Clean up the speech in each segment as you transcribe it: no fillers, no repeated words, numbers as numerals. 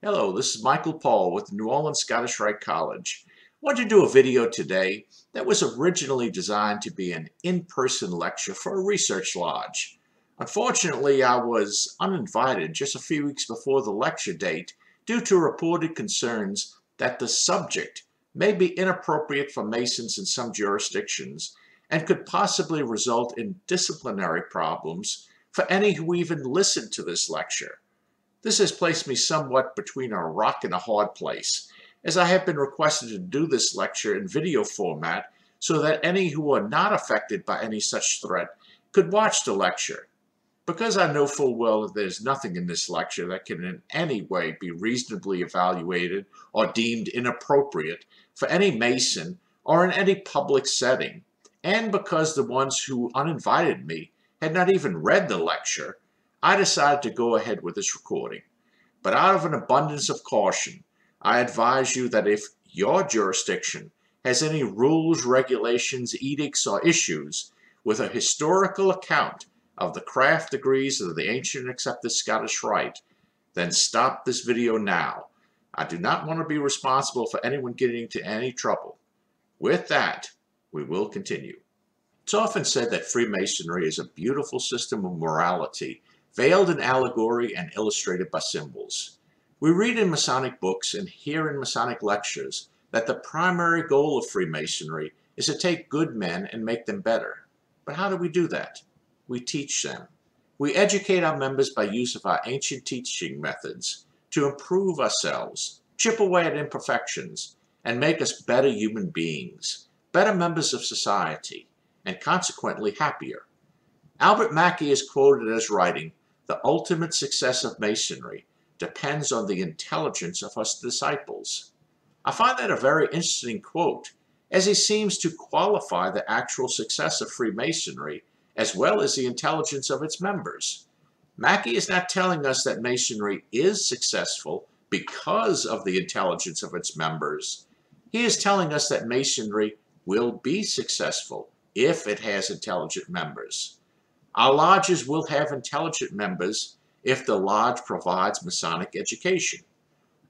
Hello, this is Michael Paul with the New Orleans Scottish Rite College. I wanted to do a video today that was originally designed to be an in-person lecture for a research lodge. Unfortunately, I was uninvited just a few weeks before the lecture date due to reported concerns that the subject may be inappropriate for Masons in some jurisdictions and could possibly result in disciplinary problems for any who even listened to this lecture. This has placed me somewhat between a rock and a hard place, as I have been requested to do this lecture in video format so that any who are not affected by any such threat could watch the lecture. Because I know full well that there's nothing in this lecture that can in any way be reasonably evaluated or deemed inappropriate for any Mason or in any public setting, and because the ones who uninvited me had not even read the lecture, I decided to go ahead with this recording. But out of an abundance of caution, I advise you that if your jurisdiction has any rules, regulations, edicts, or issues with a historical account of the craft degrees of the ancient and accepted Scottish Rite, then stop this video now. I do not want to be responsible for anyone getting into any trouble. With that, we will continue. It's often said that Freemasonry is a beautiful system of morality, veiled in allegory and illustrated by symbols. We read in Masonic books and hear in Masonic lectures that the primary goal of Freemasonry is to take good men and make them better. But how do we do that? We teach them. We educate our members by use of our ancient teaching methods to improve ourselves, chip away at imperfections, and make us better human beings, better members of society, and consequently happier. Albert Mackey is quoted as writing, "The ultimate success of Masonry depends on the intelligence of us disciples." I find that a very interesting quote, as he seems to qualify the actual success of Freemasonry as well as the intelligence of its members. Mackey is not telling us that Masonry is successful because of the intelligence of its members. He is telling us that Masonry will be successful if it has intelligent members. Our lodges will have intelligent members if the lodge provides Masonic education.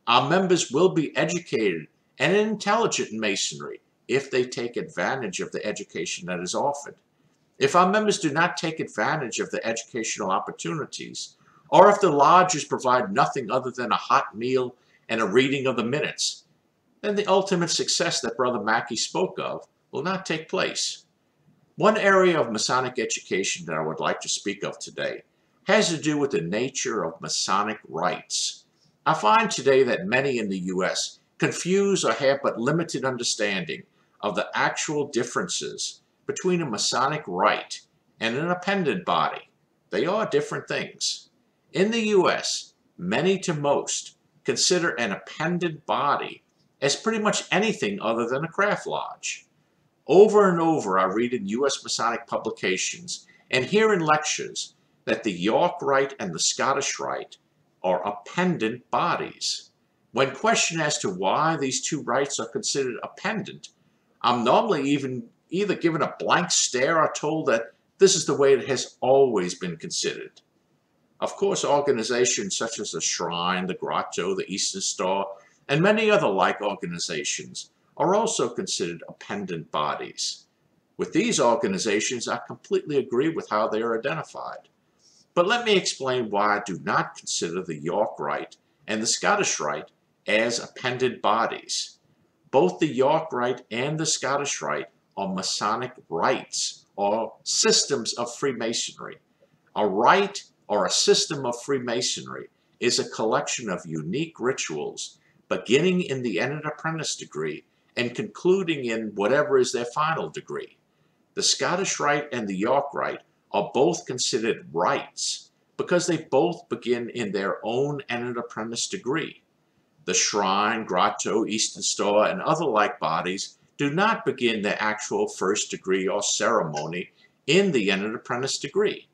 Our members will be educated and intelligent in Masonry if they take advantage of the education that is offered. If our members do not take advantage of the educational opportunities, or if the lodges provide nothing other than a hot meal and a reading of the minutes, then the ultimate success that Brother Mackey spoke of will not take place. One area of Masonic education that I would like to speak of today has to do with the nature of Masonic rites. I find today that many in the U.S. confuse or have but limited understanding of the actual differences between a Masonic rite and an appended body. They are different things. In the U.S., many to most consider an appended body as pretty much anything other than a craft lodge. Over and over, I read in U.S. Masonic publications and hear in lectures that the York Rite and the Scottish Rite are appendant bodies. When questioned as to why these two rites are considered appendant, I'm normally either given a blank stare or told that this is the way it has always been considered. Of course, organizations such as the Shrine, the Grotto, the Eastern Star, and many other like organizations are also considered appendant bodies. With these organizations, I completely agree with how they are identified. But let me explain why I do not consider the York Rite and the Scottish Rite as appended bodies. Both the York Rite and the Scottish Rite are Masonic rites or systems of Freemasonry. A rite or a system of Freemasonry is a collection of unique rituals beginning in the entered apprentice degree and concluding in whatever is their final degree. The Scottish Rite and the York Rite are both considered rites because they both begin in their own entered apprentice degree. The Shrine, Grotto, Eastern Star, and other like bodies do not begin their actual first degree or ceremony in the entered apprentice degree.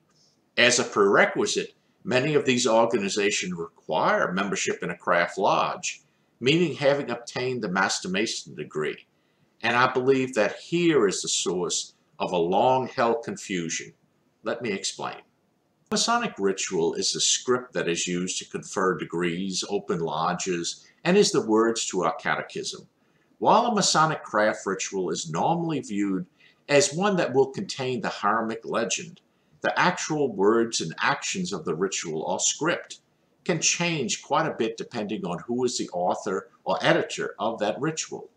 As a prerequisite, many of these organizations require membership in a craft lodge, meaning having obtained the Master Mason degree. And I believe that here is the source of a long-held confusion. Let me explain. Masonic ritual is the script that is used to confer degrees, open lodges, and is the words to our catechism. While a Masonic craft ritual is normally viewed as one that will contain the Haramic legend, the actual words and actions of the ritual or script can change quite a bit depending on who is the author or editor of that ritual.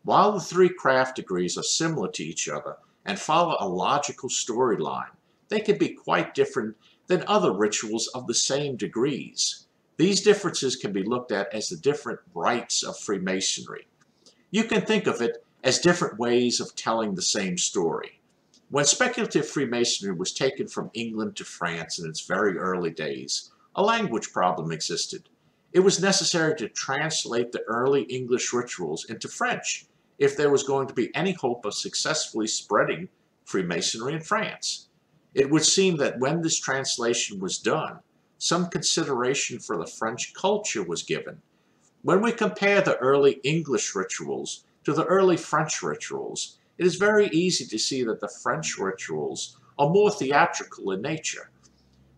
While the three craft degrees are similar to each other and follow a logical storyline, they can be quite different than other rituals of the same degrees. These differences can be looked at as the different rites of Freemasonry. You can think of it as different ways of telling the same story. When speculative Freemasonry was taken from England to France in its very early days, a language problem existed. It was necessary to translate the early English rituals into French if there was going to be any hope of successfully spreading Freemasonry in France. It would seem that when this translation was done, some consideration for the French culture was given. When we compare the early English rituals to the early French rituals, it is very easy to see that the French rituals are more theatrical in nature.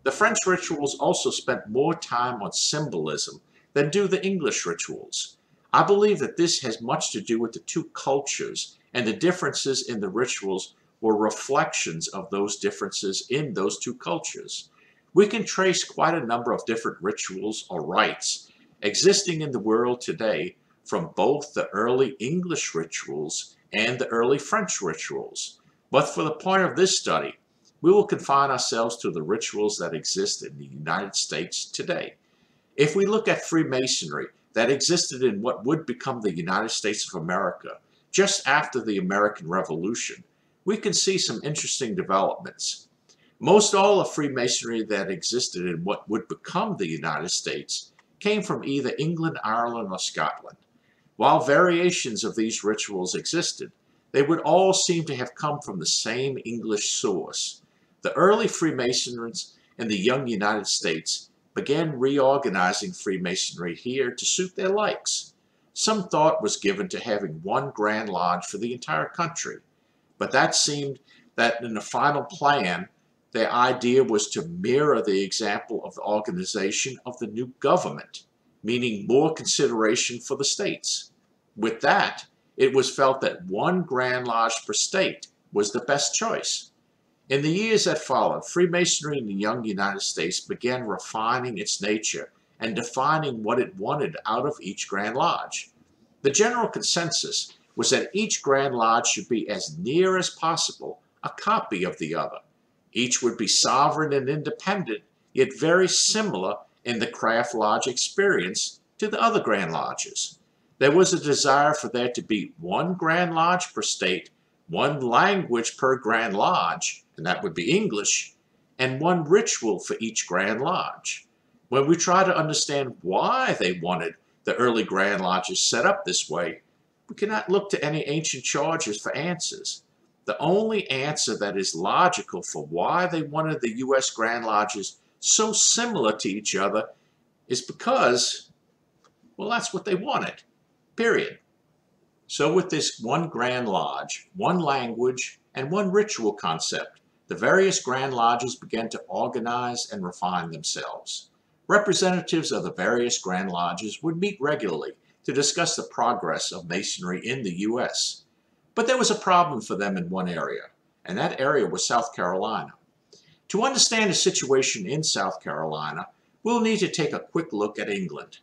The French rituals also spent more time on symbolism than do the English rituals. I believe that this has much to do with the two cultures, and the differences in the rituals were reflections of those differences in those two cultures. We can trace quite a number of different rituals or rites existing in the world today from both the early English rituals and the early French rituals. But for the point of this study, we will confine ourselves to the rituals that exist in the United States today. If we look at Freemasonry that existed in what would become the United States of America just after the American Revolution, we can see some interesting developments. Most all of Freemasonry that existed in what would become the United States came from either England, Ireland, or Scotland. While variations of these rituals existed, they would all seem to have come from the same English source. The early Freemasons in the young United States began reorganizing Freemasonry here to suit their likes. Some thought was given to having one Grand Lodge for the entire country, but that seemed that in the final plan, their idea was to mirror the example of the organization of the new government, meaning more consideration for the states. With that, it was felt that one Grand Lodge per state was the best choice. In the years that followed, Freemasonry in the young United States began refining its nature and defining what it wanted out of each Grand Lodge. The general consensus was that each Grand Lodge should be as near as possible a copy of the other. Each would be sovereign and independent, yet very similar in the craft lodge experience to the other Grand Lodges. There was a desire for there to be one Grand Lodge per state, one language per Grand Lodge, and that would be English, and one ritual for each Grand Lodge. When we try to understand why they wanted the early Grand Lodges set up this way, we cannot look to any ancient charges for answers. The only answer that is logical for why they wanted the U.S. Grand Lodges so similar to each other is because, well, that's what they wanted, period. So with this one Grand Lodge, one language, and one ritual concept, the various Grand Lodges began to organize and refine themselves. Representatives of the various Grand Lodges would meet regularly to discuss the progress of Masonry in the U.S. But there was a problem for them in one area, and that area was South Carolina. To understand the situation in South Carolina, we'll need to take a quick look at England.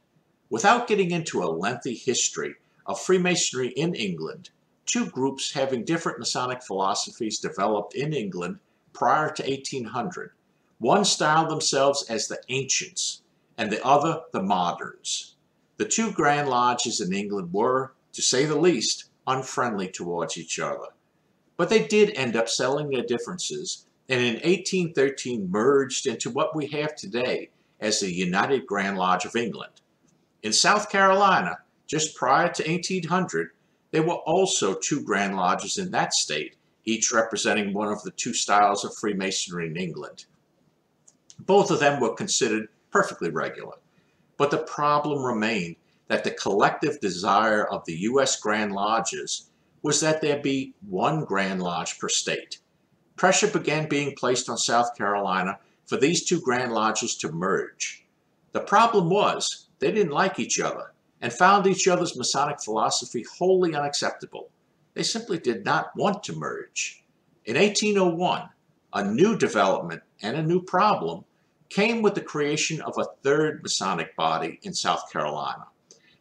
Without getting into a lengthy history of Freemasonry in England, two groups having different Masonic philosophies developed in England prior to 1800. One styled themselves as the Ancients, and the other the Moderns. The two Grand Lodges in England were, to say the least, unfriendly towards each other. But they did end up settling their differences, and in 1813 merged into what we have today as the United Grand Lodge of England. In South Carolina, just prior to 1800, there were also two Grand Lodges in that state, each representing one of the two styles of Freemasonry in England. Both of them were considered perfectly regular, but the problem remained that the collective desire of the U.S. Grand Lodges was that there be one Grand Lodge per state. Pressure began being placed on South Carolina for these two Grand Lodges to merge. The problem was they didn't like each other and found each other's Masonic philosophy wholly unacceptable. They simply did not want to merge. In 1801, a new development and a new problem came with the creation of a third Masonic body in South Carolina.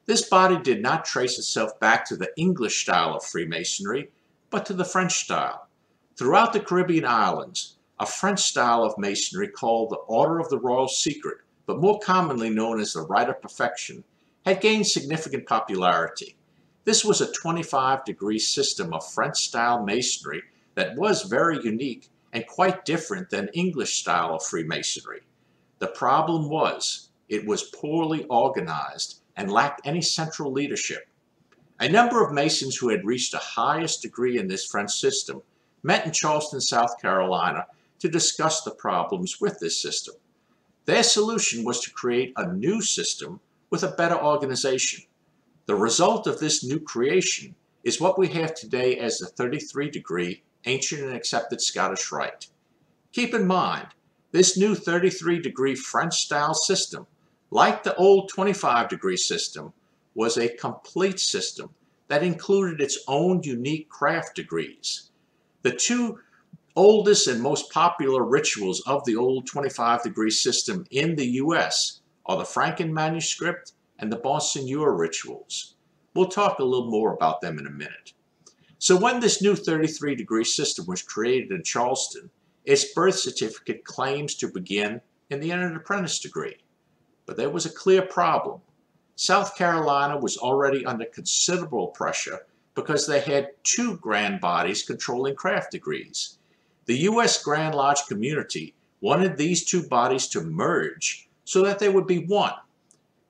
This body did not trace itself back to the English style of Freemasonry, but to the French style. Throughout the Caribbean islands, a French style of Masonry called the Order of the Royal Secret, but more commonly known as the Rite of Perfection, had gained significant popularity. This was a 25-degree system of French-style Masonry that was very unique and quite different than English style of Freemasonry. The problem was it was poorly organized and lacked any central leadership. A number of Masons who had reached the highest degree in this French system met in Charleston, South Carolina to discuss the problems with this system. Their solution was to create a new system with a better organization. The result of this new creation is what we have today as the 33-degree ancient and accepted Scottish Rite. Keep in mind, this new 33-degree French-style system, like the old 25-degree system, was a complete system that included its own unique craft degrees. The two oldest and most popular rituals of the old 25-degree system in the U.S. are the Franken manuscript and the Monseigneur rituals. We'll talk a little more about them in a minute. So when this new 33-degree system was created in Charleston, its birth certificate claims to begin in the entered apprentice degree. But there was a clear problem. South Carolina was already under considerable pressure because they had two grand bodies controlling craft degrees. The U.S. Grand Lodge community wanted these two bodies to merge so that they would be one.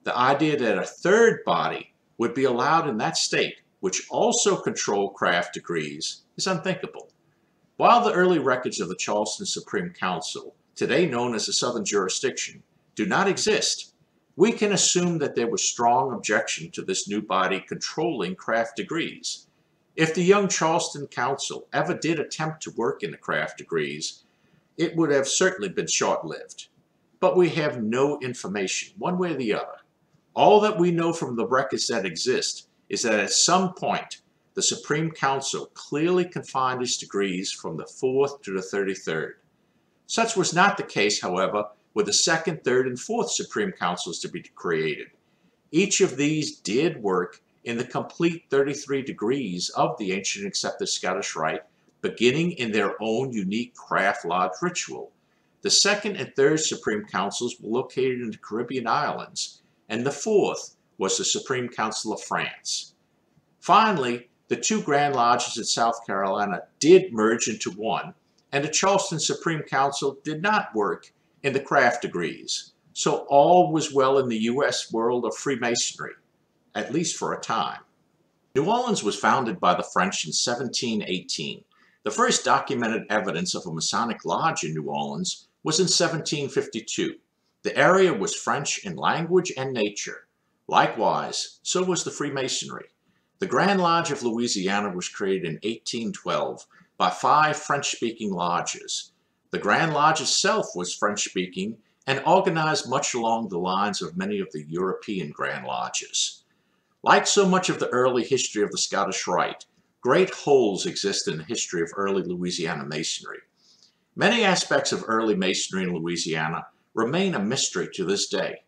The idea that a third body would be allowed in that state, which also controlled craft degrees, is unthinkable. While the early records of the Charleston Supreme Council, today known as the Southern Jurisdiction, do not exist, we can assume that there was strong objection to this new body controlling craft degrees. If the young Charleston Council ever did attempt to work in the craft degrees, it would have certainly been short-lived. But we have no information, one way or the other. All that we know from the records that exist is that at some point, the Supreme Council clearly confined its degrees from the 4th to the 33rd. Such was not the case, however, with the 2nd, 3rd, and 4th Supreme Councils to be created. Each of these did work in the complete 33 degrees of the ancient and accepted Scottish Rite, beginning in their own unique craft lodge ritual. The 2nd and 3rd Supreme Councils were located in the Caribbean islands, and the 4th was the Supreme Council of France. Finally, the two Grand Lodges in South Carolina did merge into one, and the Charleston Supreme Council did not work in the craft degrees. So all was well in the U.S. world of Freemasonry, at least for a time. New Orleans was founded by the French in 1718. The first documented evidence of a Masonic lodge in New Orleans was in 1752. The area was French in language and nature. Likewise, so was the Freemasonry. The Grand Lodge of Louisiana was created in 1812 by 5 French-speaking lodges. The Grand Lodge itself was French-speaking and organized much along the lines of many of the European Grand Lodges. Like so much of the early history of the Scottish Rite, great holes exist in the history of early Louisiana Masonry. Many aspects of early Masonry in Louisiana remain a mystery to this day.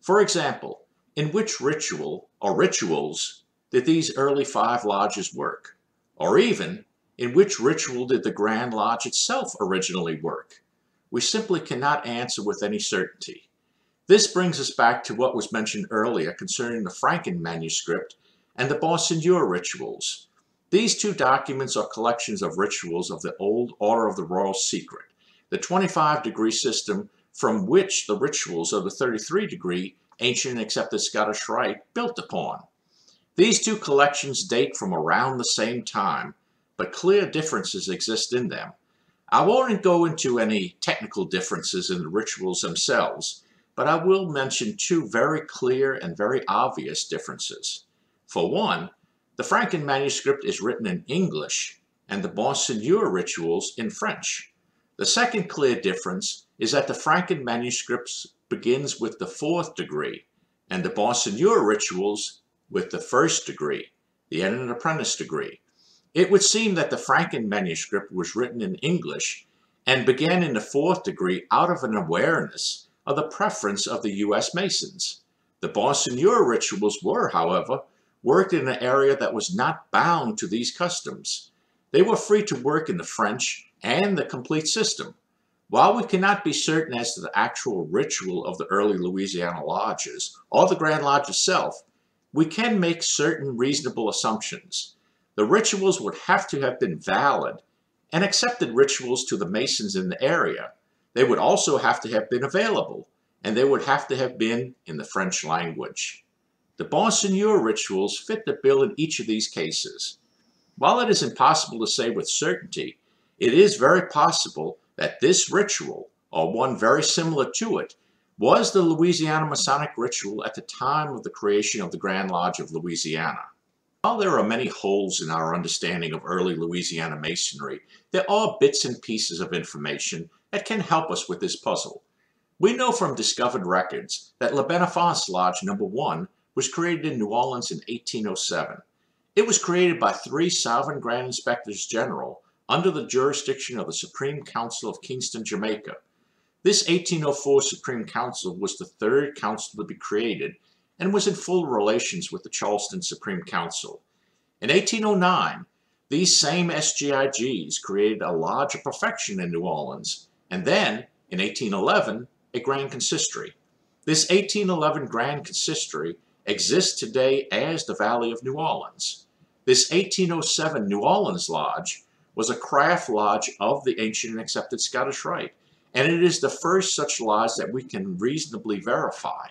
For example, in which ritual or rituals did these early 5 lodges work? Or even, in which ritual did the Grand Lodge itself originally work? We simply cannot answer with any certainty. This brings us back to what was mentioned earlier concerning the Franken manuscript and the Monseigneur rituals. These two documents are collections of rituals of the old Order of the Royal Secret, the 25-degree system from which the rituals of the 33-degree ancient and accepted Scottish Rite built upon. These two collections date from around the same time, but clear differences exist in them. I won't go into any technical differences in the rituals themselves, but I will mention 2 very clear and very obvious differences. For one, the Franken manuscript is written in English and the Monseigneur rituals in French. The second clear difference is that the Franken manuscripts begins with the 4th degree, and the Bonsignor rituals with the 1st degree, the Eminent Apprentice degree. It would seem that the Franken manuscript was written in English and began in the 4th degree out of an awareness of the preference of the U.S. Masons. The Bonsignor rituals were, however, worked in an area that was not bound to these customs. They were free to work in the French and the complete system. While we cannot be certain as to the actual ritual of the early Louisiana lodges or the Grand Lodge itself, we can make certain reasonable assumptions. The rituals would have to have been valid and accepted rituals to the Masons in the area. They would also have to have been available, and they would have to have been in the French language. The Bonsignor rituals fit the bill in each of these cases. While it is impossible to say with certainty, it is very possible that this ritual, or one very similar to it, was the Louisiana Masonic ritual at the time of the creation of the Grand Lodge of Louisiana. While there are many holes in our understanding of early Louisiana Masonry, there are bits and pieces of information that can help us with this puzzle. We know from discovered records that La Boniface Lodge No. 1 was created in New Orleans in 1807. It was created by 3 sovereign Grand Inspectors General under the jurisdiction of the Supreme Council of Kingston, Jamaica. This 1804 Supreme Council was the 3rd council to be created and was in full relations with the Charleston Supreme Council. In 1809, these same SGIGs created a Lodge of Perfection in New Orleans, and then, in 1811, a Grand Consistory. This 1811 Grand Consistory exists today as the Valley of New Orleans. This 1807 New Orleans Lodge was a craft lodge of the ancient and accepted Scottish Rite, and it is the first such lodge that we can reasonably verify.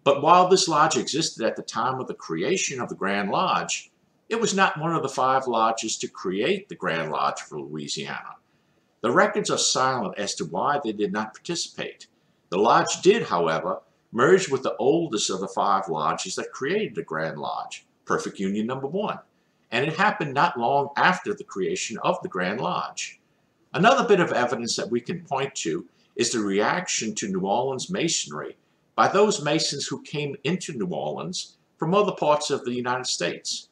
But while this lodge existed at the time of the creation of the Grand Lodge, it was not one of the 5 lodges to create the Grand Lodge for Louisiana. The records are silent as to why they did not participate. The lodge did, however, merge with the oldest of the 5 lodges that created the Grand Lodge, Perfect Union No. 1, and it happened not long after the creation of the Grand Lodge. Another bit of evidence that we can point to is the reaction to New Orleans Masonry by those Masons who came into New Orleans from other parts of the United States.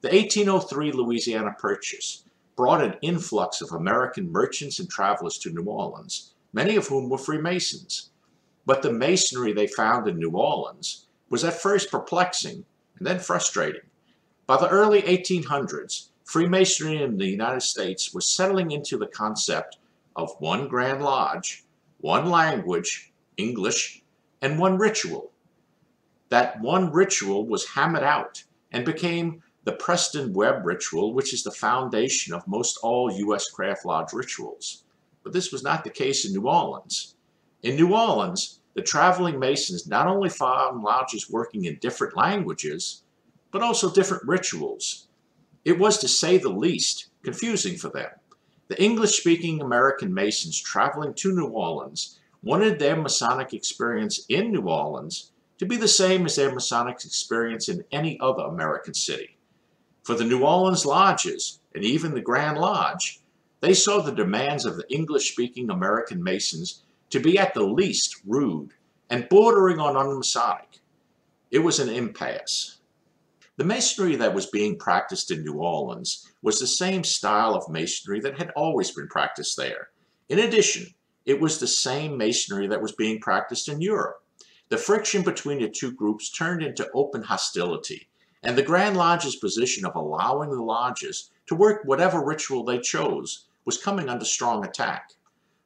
The 1803 Louisiana Purchase brought an influx of American merchants and travelers to New Orleans, many of whom were Freemasons. But the Masonry they found in New Orleans was at first perplexing and then frustrating. By the early 1800s, Freemasonry in the United States was settling into the concept of one Grand Lodge, one language, English, and one ritual. That one ritual was hammered out and became the Preston Webb ritual, which is the foundation of most all U.S. craft lodge rituals. But this was not the case in New Orleans. In New Orleans, the traveling Masons not only found lodges working in different languages, but also different rituals. It was, to say the least, confusing for them. The English-speaking American Masons traveling to New Orleans wanted their Masonic experience in New Orleans to be the same as their Masonic experience in any other American city. For the New Orleans lodges, and even the Grand Lodge, they saw the demands of the English-speaking American Masons to be at the least rude and bordering on un-Masonic. It was an impasse. The Masonry that was being practiced in New Orleans was the same style of Masonry that had always been practiced there. In addition, it was the same Masonry that was being practiced in Europe. The friction between the two groups turned into open hostility, and the Grand Lodge's position of allowing the lodges to work whatever ritual they chose was coming under strong attack.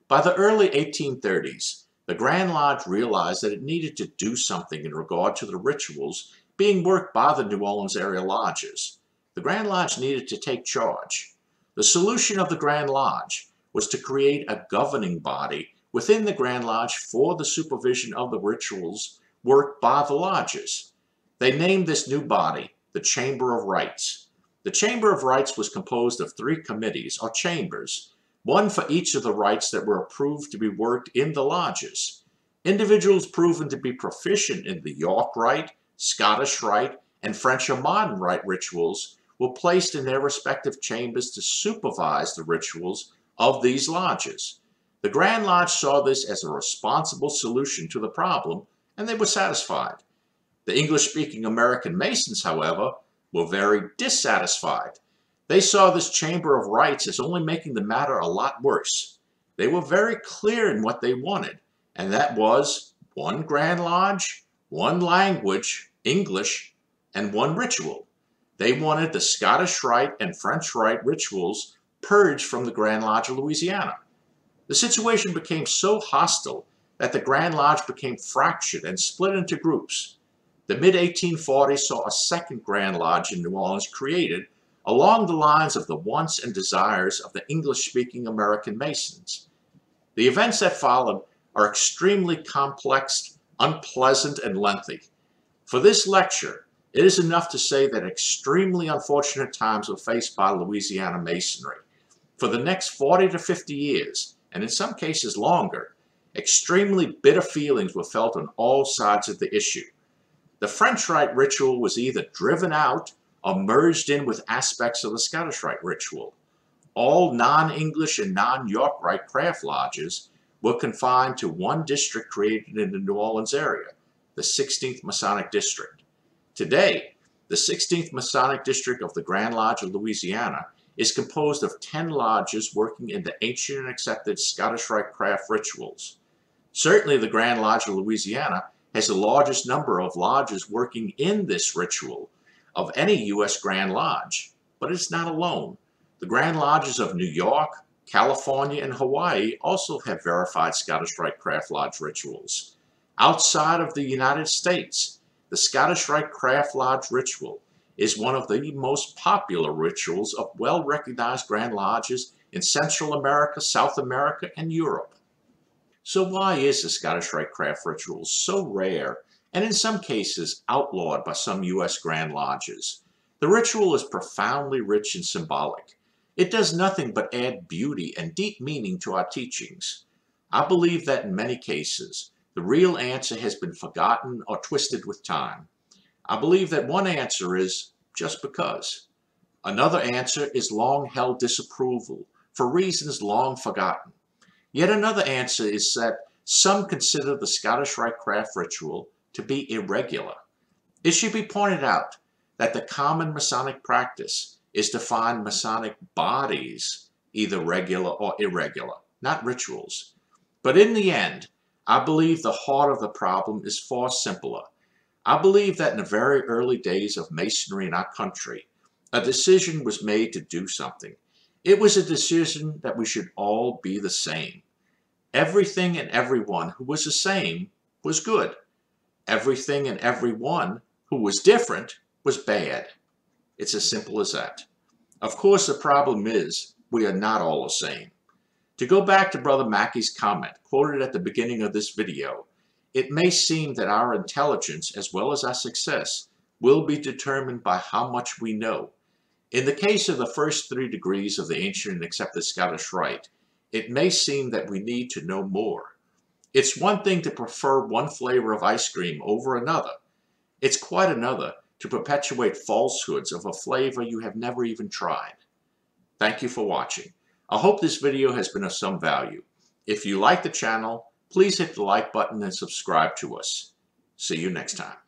By the early 1830s, the Grand Lodge realized that it needed to do something in regard to the rituals being worked by the New Orleans area lodges. The Grand Lodge needed to take charge. The solution of the Grand Lodge was to create a governing body within the Grand Lodge for the supervision of the rituals worked by the lodges. They named this new body the Chamber of Rites. The Chamber of Rites was composed of 3 committees, or chambers, one for each of the rites that were approved to be worked in the lodges. Individuals proven to be proficient in the York Rite, Scottish Rite, and French or Modern Rite rituals were placed in their respective chambers to supervise the rituals of these lodges. The Grand Lodge saw this as a responsible solution to the problem, and they were satisfied. The English-speaking American Masons, however, were very dissatisfied. They saw this Chamber of Rites as only making the matter a lot worse. They were very clear in what they wanted, and that was one Grand Lodge, one language, English, and one ritual. They wanted the Scottish Rite and French Rite rituals purged from the Grand Lodge of Louisiana. The situation became so hostile that the Grand Lodge became fractured and split into groups. The mid-1840s saw a second Grand Lodge in New Orleans created along the lines of the wants and desires of the English-speaking American Masons. The events that followed are extremely complex, unpleasant, and lengthy. For this lecture, it is enough to say that extremely unfortunate times were faced by Louisiana Masonry. For the next 40 to 50 years, and in some cases longer, extremely bitter feelings were felt on all sides of the issue. The French Rite ritual was either driven out or merged in with aspects of the Scottish Rite ritual. All non-English and non-York Rite craft lodges were confined to one district created in the New Orleans area, the 16th Masonic District. Today, the 16th Masonic District of the Grand Lodge of Louisiana is composed of 10 lodges working in the ancient and accepted Scottish Rite craft rituals. Certainly the Grand Lodge of Louisiana has the largest number of lodges working in this ritual of any U.S. Grand Lodge, but it's not alone. The Grand Lodges of New York, California, and Hawaii also have verified Scottish Rite Craft Lodge rituals. Outside of the United States, the Scottish Rite Craft Lodge ritual is one of the most popular rituals of well-recognized Grand Lodges in Central America, South America, and Europe. So why is the Scottish Rite Craft ritual so rare and in some cases outlawed by some U.S. Grand Lodges? The ritual is profoundly rich and symbolic. It does nothing but add beauty and deep meaning to our teachings. I believe that in many cases, the real answer has been forgotten or twisted with time. I believe that one answer is just because. Another answer is long-held disapproval for reasons long forgotten. Yet another answer is that some consider the Scottish Rite craft ritual to be irregular. It should be pointed out that the common Masonic practice is to find Masonic bodies either regular or irregular, not rituals. But in the end, I believe the heart of the problem is far simpler. I believe that in the very early days of Masonry in our country, a decision was made to do something. It was a decision that we should all be the same. Everything and everyone who was the same was good. Everything and everyone who was different was bad. It's as simple as that. Of course, the problem is we are not all the same. To go back to Brother Mackey's comment quoted at the beginning of this video, it may seem that our intelligence as well as our success will be determined by how much we know. In the case of the first 3 degrees of the ancient and accepted Scottish Rite, it may seem that we need to know more. It's one thing to prefer one flavor of ice cream over another. It's quite another to perpetuate falsehoods of a flavor you have never even tried. Thank you for watching. I hope this video has been of some value. If you like the channel, please hit the like button and subscribe to us. See you next time.